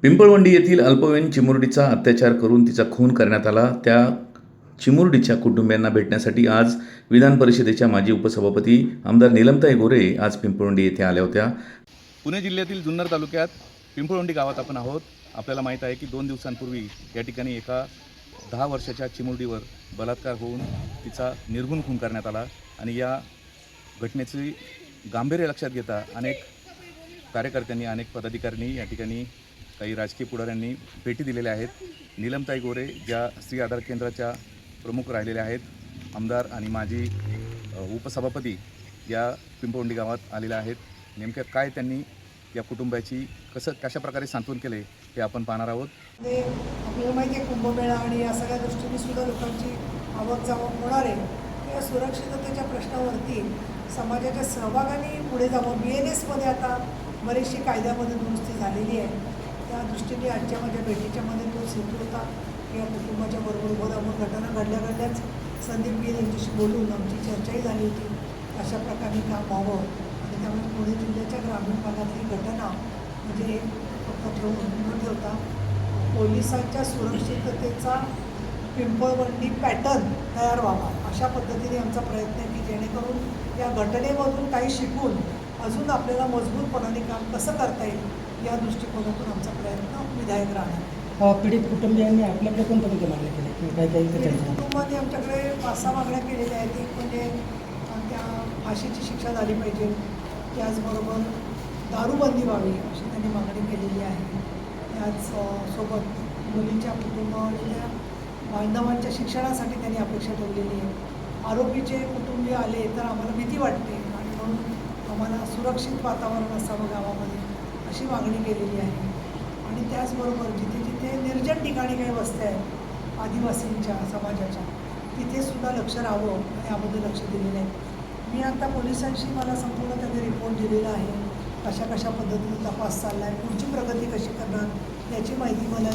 पिंपळवंडी येथील अल्पवयीन चिमुरडीचा अत्याचार करून तिचा खून करण्यात आला. त्या चिमुरडीच्या कुटुंबियांना भेटण्यासाठी आज विधान परिषदेच्या माजी उपसभापती आमदार नीलमताई गोरे आज पिंपळवंडी येथे आल्या होत्या. पुणे जिल्ह्यातील जुन्नर तालुक्यात पिंपळवंडी गावात आपण आहोत. आपल्याला माहीत आहे की 2 दिवसांपूर्वी या ठिकाणी एका 10 वर्षाच्या चिमुरडीवर बलात्कार होऊन तिचा निर्घृण खून करण्यात आला आणि या घटनेची गांभीर्य लक्षात घेता अनेक कार्यकर्त्यांनी, अनेक पदाधिकाऱ्यांनी, या ठिकाणी काही राजकीय पुढाऱ्यांनी भेटी दिलेल्या आहेत. नीलमताई गोरे ज्या स्त्री आधार केंद्राच्या प्रमुख राहिलेल्या आहेत, आमदार आणि माजी उपसभापती या पिंपळवंडी गावात आलेल्या आहेत. नेमक्या काय त्यांनी या कुटुंबाची कशा प्रकारे सांत्वन केले हे आपण पाहणार आहोत. आपल्याला माहिती आहे कुंभमेळा आणि या सगळ्या दृष्टीने सुद्धा लोकांची आवक जावक होणार आहे. या सुरक्षिततेच्या प्रश्नावरती समाजाच्या सहभागाने पुढे जावं. BNSमध्ये आता बरीचशी कायद्यामध्ये दुरुस्ती झालेली आहे. त्या दृष्टीने आजच्या माझ्या भेटीच्यामध्ये तोच हेतू होता की या कुटुंबाच्या बरोबर आपण घटना घडल्याच संदीप गिर यांच्याशी बोलून आमची चर्चाही झाली होती. अशा प्रकारे काम व्हावं आणि त्यामुळे पुणे जिल्ह्याच्या ग्रामीण भागातली घटना म्हणजे फक्त ठेवून न ठेवता पोलिसांच्या सुरक्षिततेचा पिंपळवंडी पॅटर्न तयार व्हावा अशा पद्धतीने आमचा प्रयत्न आहे की जेणेकरून या घटनेमधून काही शिकून अजून आपल्याला मजबूतपणाने काम कसं करता येईल या दृष्टिकोनातून आमचा प्रयत्न विधायक राहणार. पीडित कुटुंबियांनी आपल्याकडे कोणत्या मागण्या केल्या किंवा काही पीडित कुटुंबाने आमच्याकडे 5-6 मागण्या केलेल्या आहेत. एक म्हणजे त्या फाशीची शिक्षा झाली पाहिजे, त्याचबरोबर दारूबंदी व्हावी अशी त्यांनी मागणी केलेली आहे. त्याच सोबत मुलींच्या कुटुंब आणि त्या बांधवांच्या शिक्षणासाठी त्यांनी अपेक्षा ठेवलेली आहे. आरोपीचे कुटुंबीय आले तर आम्हाला भीती वाटते आणि म्हणून आम्हाला सुरक्षित वातावरण असावं गावामध्ये अशी मागणी केलेली आहे. आणि त्याचबरोबर जिथे जिथे निर्जन ठिकाणी काही वस्त्या आहेत आदिवासींच्या समाजाच्या तिथेसुद्धा लक्ष राहावं आणि यामध्ये लक्ष दिलेलं आहे. मी आता पोलिसांशी मला संपूर्ण त्यांनी रिपोर्ट दिलेला आहे. कशा पद्धतीने तपास चालला आहे, पुढची प्रगती कशी करणार याची माहिती मला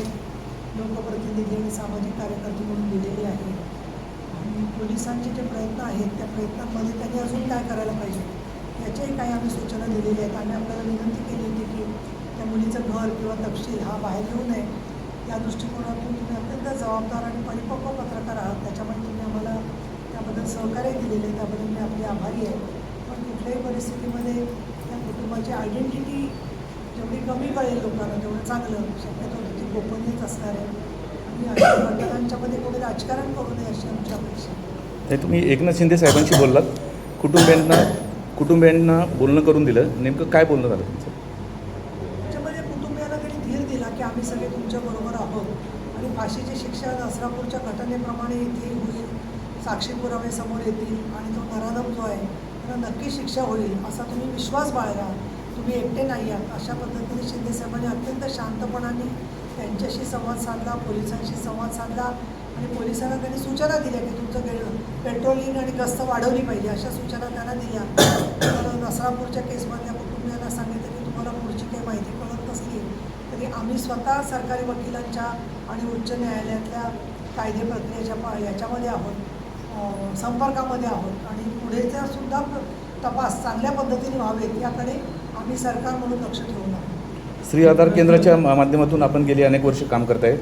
लोकप्रतिनिधी आणि सामाजिक कार्यकर्ते म्हणून दिलेली आहे. आणि पोलिसांचे जे प्रयत्न आहेत त्या प्रयत्नांमध्ये त्यांनी अजून काय करायला पाहिजे याच्याही काही आम्ही सूचना दिलेल्या आहेत. आम्ही आपल्याला विनंती केली होती की त्या मुलीचं घर किंवा तपशील हा बाहेर येऊ नये. या दृष्टिकोनातून तुम्ही अत्यंत जबाबदार आणि परिपक्व पत्रकार आहात, त्याच्यामुळे तुम्ही आम्हाला त्याबद्दल सहकार्य दिलेले आहे, त्याबद्दल मी आपले आभारी आहे. पण कुठल्याही परिस्थितीमध्ये त्या कुटुंबाची आयडेंटिटी जेवढी कमी कळेल लोकांना तेवढं चांगलं. शक्यतो त्याची गोपनीयच असणार आहे आणि अशा घटनांच्यामध्ये कोणी राजकारण करू नये अशी आमची अपेक्षा आहे. तुम्ही एकनाथ शिंदे साहेबांशी बोललात, कुटुंबियांना बोलणं करून दिलं, नेमकं काय बोलणं झालं तुमचं? त्याच्यामध्ये कुटुंबियाला त्यांनी धीर दिला की आम्ही सगळे तुमच्याबरोबर आहोत आणि फाशीची शिक्षा नसरापूरच्या घटनेप्रमाणे इथे होईल, साक्षी पुरावे समोर येतील आणि तो नराधम जो आहे त्याला नक्की शिक्षा होईल असा तुम्ही विश्वास बाळगा, तुम्ही एकटे नाही आहात अशा पद्धतीने शिंदेसाहेबांनी अत्यंत शांतपणाने त्यांच्याशी संवाद साधला, पोलिसांशी संवाद साधला आणि पोलिसांना त्यांनी सूचना दिल्या की तुमचं पेट्रोलिंग आणि गस्त वाढवली पाहिजे अशा सूचना त्यांना दिल्या. तर नसरापूरच्या केसमधल्या कुटुंबियांना सांगितलं की तुम्हाला पुढची काही माहिती कळत नसली तरी आम्ही स्वतः सरकारी वकिलांच्या आणि उच्च न्यायालयातल्या कायदे प्रक्रियेच्या याच्यामध्ये आहोत, संपर्कामध्ये आहोत आणि पुढेचा सुद्धा तपास चांगल्या पद्धतीने व्हावेत याकडे आम्ही सरकार म्हणून लक्ष ठेवून आहोत. स्त्री आधार केंद्राच्या माध्यमातून आपण गेली अनेक वर्ष काम करताय.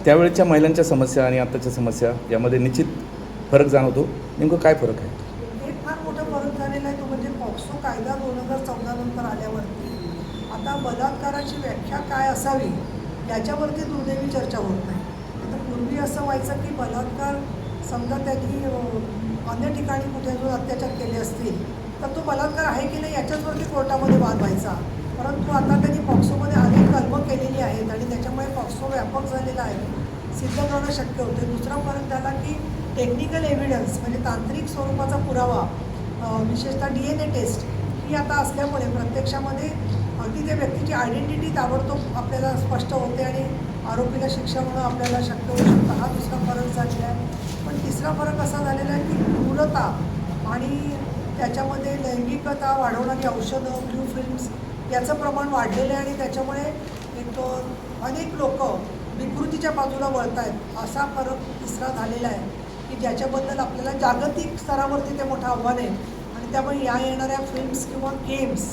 त्यावेळेच्या महिलांच्या समस्या आणि आत्ताच्या समस्या यामध्ये निश्चित फरक जाणवतो. नेमकं काय फरक आहे? एक फार मोठा फरक झालेला आहे तो म्हणजे पॉक्सो कायदा 2014 नंतर आल्यावरती आता बलात्काराची व्याख्या काय असावी याच्यावरती दुर्दैवी चर्चा होत नाही. आता पूर्वी असं व्हायचं की बलात्कार समजा त्यांनी अन्य ठिकाणी कुठे अजून अत्याचार केले असतील तर तो बलात्कार आहे की नाही याच्याचवरती कोर्टामध्ये वाद व्हायचा. परंतु आता त्यांनी पॉक्सोमध्ये अनेक कलमं केलेली आहेत आणि त्याच्यामुळे पॉक्सो व्यापक झालेला आहे, सिद्ध करणं शक्य होतं. दुसरा फरक झाला की टेक्निकल एव्हिडन्स म्हणजे तांत्रिक स्वरूपाचा पुरावा, विशेषतः DNA टेस्ट ही आता असल्यामुळे प्रत्यक्षामध्ये अगदी त्या व्यक्तीची आयडेंटिटी ताबडतोब आपल्याला स्पष्ट होते आणि आरोपीला शिक्षा होणं आपल्याला शक्य होऊ शकतं. हा दुसरा फरक झालेला आहे. पण तिसरा फरक असा झालेला आहे की क्रूरता आणि त्याच्यामध्ये लैंगिकता वाढवणारी औषधं, ब्लू फिल्म्स याचं प्रमाण वाढलेलं आहे आणि त्याच्यामुळे एक अनेक लोक विकृतीच्या बाजूला वळत आहेत असा फरक तिसरा झालेला आहे की ज्याच्याबद्दल आपल्याला जागतिक स्तरावरती ते मोठं आव्हान आहे. आणि त्यामुळे या येणाऱ्या फिल्म्स किंवा गेम्स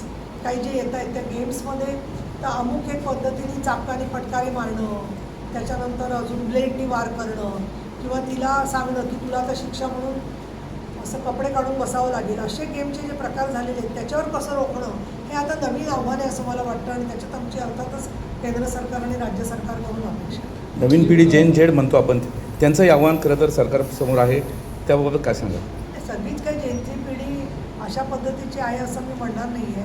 काही जे येत आहेत त्या गेम्समध्ये तर अमुक एक पद्धतीने चापकाने फटकारे मारणं, त्याच्यानंतर अजून ब्लेडनी वार करणं, किंवा तिला सांगणं की तुला आता शिक्षा म्हणून असं कपडे काढून बसावं लागेल, असे गेमचे जे प्रकार झालेले आहेत त्याच्यावर कसं रोखणं हे आता नवीन आव्हान आहे असं मला वाटतं. आणि त्याच्यात आमची अर्थातच केंद्र सरकार आणि राज्य सरकारकडून अपेक्षा आहे. नवीन पिढी जेन झेड म्हणतो आपण, त्यांचंही आव्हान खरं तर सरकारसमोर आहे, त्याबाबत काय सांगा? सगळीच काही जेनची पिढी अशा पद्धतीची आहे असं मी म्हणणार नाही आहे.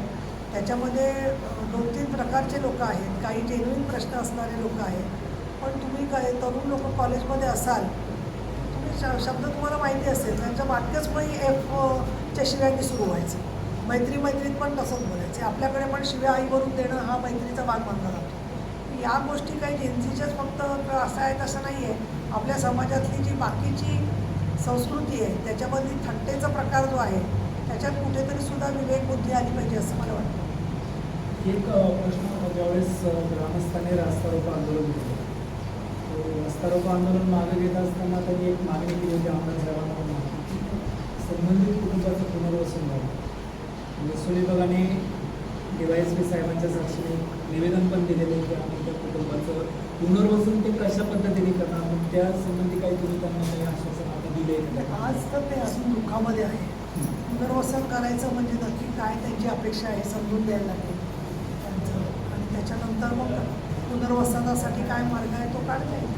त्याच्यामध्ये 2-3 प्रकारचे लोक आहेत. काही जेन्युइन प्रश्न असणारे लोक आहेत. पण तुम्ही काय तरुण लोक कॉलेजमध्ये असाल, तुम्ही शब्द तुम्हाला माहिती असेल, त्यांचं वाक्यच पण च्या शिव्यांनी सुरू व्हायचं. मैत्रीत पण तसंच बोलायचे. आपल्याकडे पण शिव्या आईवरून देणं हा मैत्रीचा भाग मानला जातो. या गोष्टी काही जेन्सीच्याच फक्त असं आहेत असं नाही आहे. आपल्या समाजातली जी बाकीची संस्कृती आहे त्याच्यामधली थट्टेचा प्रकार जो आहे त्याच्यात कुठेतरी सुद्धा विवेकबुद्धी आली पाहिजे असं मला वाटतं. एक प्रश्न होता ज्यावेळेस ग्रामस्थांनी रास्ता रोको आंदोलन केलं, तो रास्ता रोको आंदोलन मागे घेत असताना त्यांनी एक मागणी केली होती आमदार साहेबांना की संबंधित कुटुंबाचं पुनर्वसन व्हावं. महसूल विभागाने DYSP साहेबांच्या साक्षीने निवेदन पण दिलेलं आहे की आम्ही त्या कुटुंबाचं पुनर्वसन ते कशा पद्धतीने करणार, मग त्या संबंधी काही तुम्ही त्यांना काही आश्वासन आता दिले? आज तर ते अजून दुःखामध्ये आहे. पुनर्वसन करायचं म्हणजे नक्की काय त्यांची अपेक्षा आहे समजून द्यायला लागेल त्यांचं. आणि त्याच्यानंतर मग पुनर्वसनासाठी काय मार्ग आहे तो काढता येईल.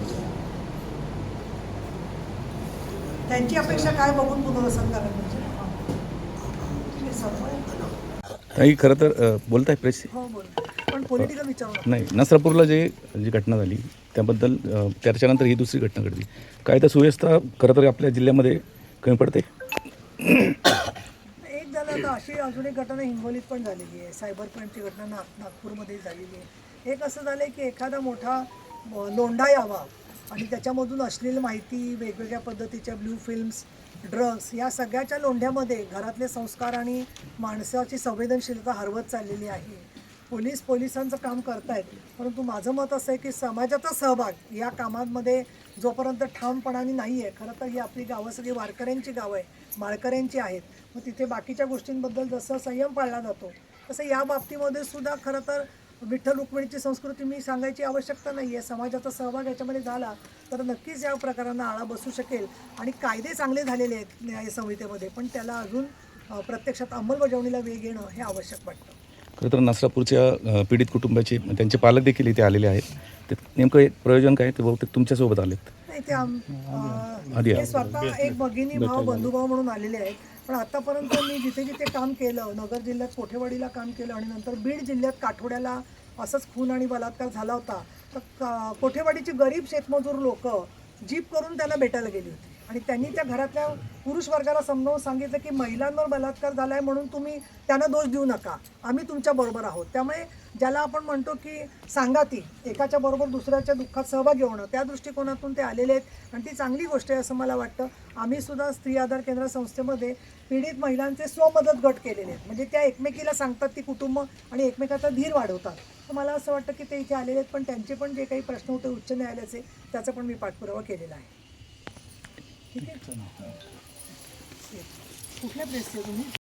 त्यांची अपेक्षा काय बघून पुनर्वसन करायला पाहिजे. तुम्ही सर्व काही खरं तर बोलताय प्रेस हो बोल, पण पॉलिटिकल विचारू नाही, नसरापूरला जी घटना झाली त्याबद्दल त्याच्यानंतर ही दुसरी घटना घडली. काय तर सुव्यवस्था खरं तर आपल्या जिल्ह्यामध्ये कमी पडते. एक झालं आता अशी अजून एक घटना हिंगोलीत पण झालेली आहे. सायबर क्राईमची घटना नागपूरमध्ये झालेली आहे. एक असं झालं आहे की एखादा मोठा लोंढा यावा आणि त्याच्यामधून अश्लील माहिती, वेगवेगळ्या पद्धतीच्या ब्लू फिल्म्स, ड्रग्स या सगळ्याच्या लोंढ्यामध्ये घरातले संस्कार आणि माणसाची संवेदनशीलता हरवत चाललेली आहे. पोलिसांचं काम करतायत, परंतु माझं मत असं आहे की समाजाचा सहभाग या कामांमध्ये जोपर्यंत ठामपणाने नाही आहे. खरं तर ही आपली गावं सगळी वारकऱ्यांची गावं आहे, माळकऱ्यांची आहेत. मग तिथे बाकीच्या गोष्टींबद्दल जसं संयम पाळला जातो तसं या बाबतीमध्ये सुद्धा खरं तर विठ्ठल रुक्मिणीची संस्कृती मी सांगायची आवश्यकता नाही आहे. समाजाचा सहभाग याच्यामध्ये झाला तर नक्कीच या प्रकारांना आळा बसू शकेल. आणि कायदे चांगले झालेले आहेत न्याय संहितेमध्ये, पण त्याला अजून प्रत्यक्षात अंमलबजावणीला वेग येणं हे आवश्यक वाटतं. खरं तर नसरापूरच्या पीडित कुटुंबाचे त्यांचे पालक देखील इथे आलेले आहेत. ते नेमकं एक प्रयोजन काय ते बहुतेक तुमच्यासोबत आलेत. नाही ते ते स्वतः एक भगिनी भाव बंधुभाव म्हणून आलेले आहेत. पण आतापर्यंत मी जिथे जिथे काम केलं, नगर जिल्ह्यात कोठेवाडीला काम केलं आणि नंतर बीड जिल्ह्यात काठोड्याला असंच खून आणि बलात्कार झाला होता. तर कोठेवाडीची गरीब शेतमजूर लोक जीप करून त्यांना भेटायला गेली होती आणि त्यांनी त्या घरातल्या पुरुष वर्गाला समजावून सांगितलं की महिलांवर बलात्कार झाला आहे म्हणून तुम्ही त्यांना दोष देऊ नका, आम्ही तुमच्याबरोबर आहोत. त्यामुळे ज्याला आपण म्हणतो की सांगाती, एकाच्या बरोबर दुसऱ्याच्या दुःखात सहभागी होणं, त्या दृष्टिकोनातून ते आलेले आहेत आणि ती चांगली गोष्ट आहे असं मला वाटतं. आम्ही सुद्धा स्त्री आधार केंद्र संस्थेमध्ये पीडित महिलांचे स्वमदत गट केलेले आहेत. म्हणजे त्या एकमेकीला सांगतात ती कुटुंब आणि एकमेकाचा धीर वाढवतात. तर मला असं वाटतं की ते इथे आलेले आहेत, पण त्यांचे पण जे काही प्रश्न होते उच्च न्यायालयाचे त्याचा पण मी पाठपुरावा केलेला आहे. ठीक आहे. कुठल्या प्रेसचे तुम्ही?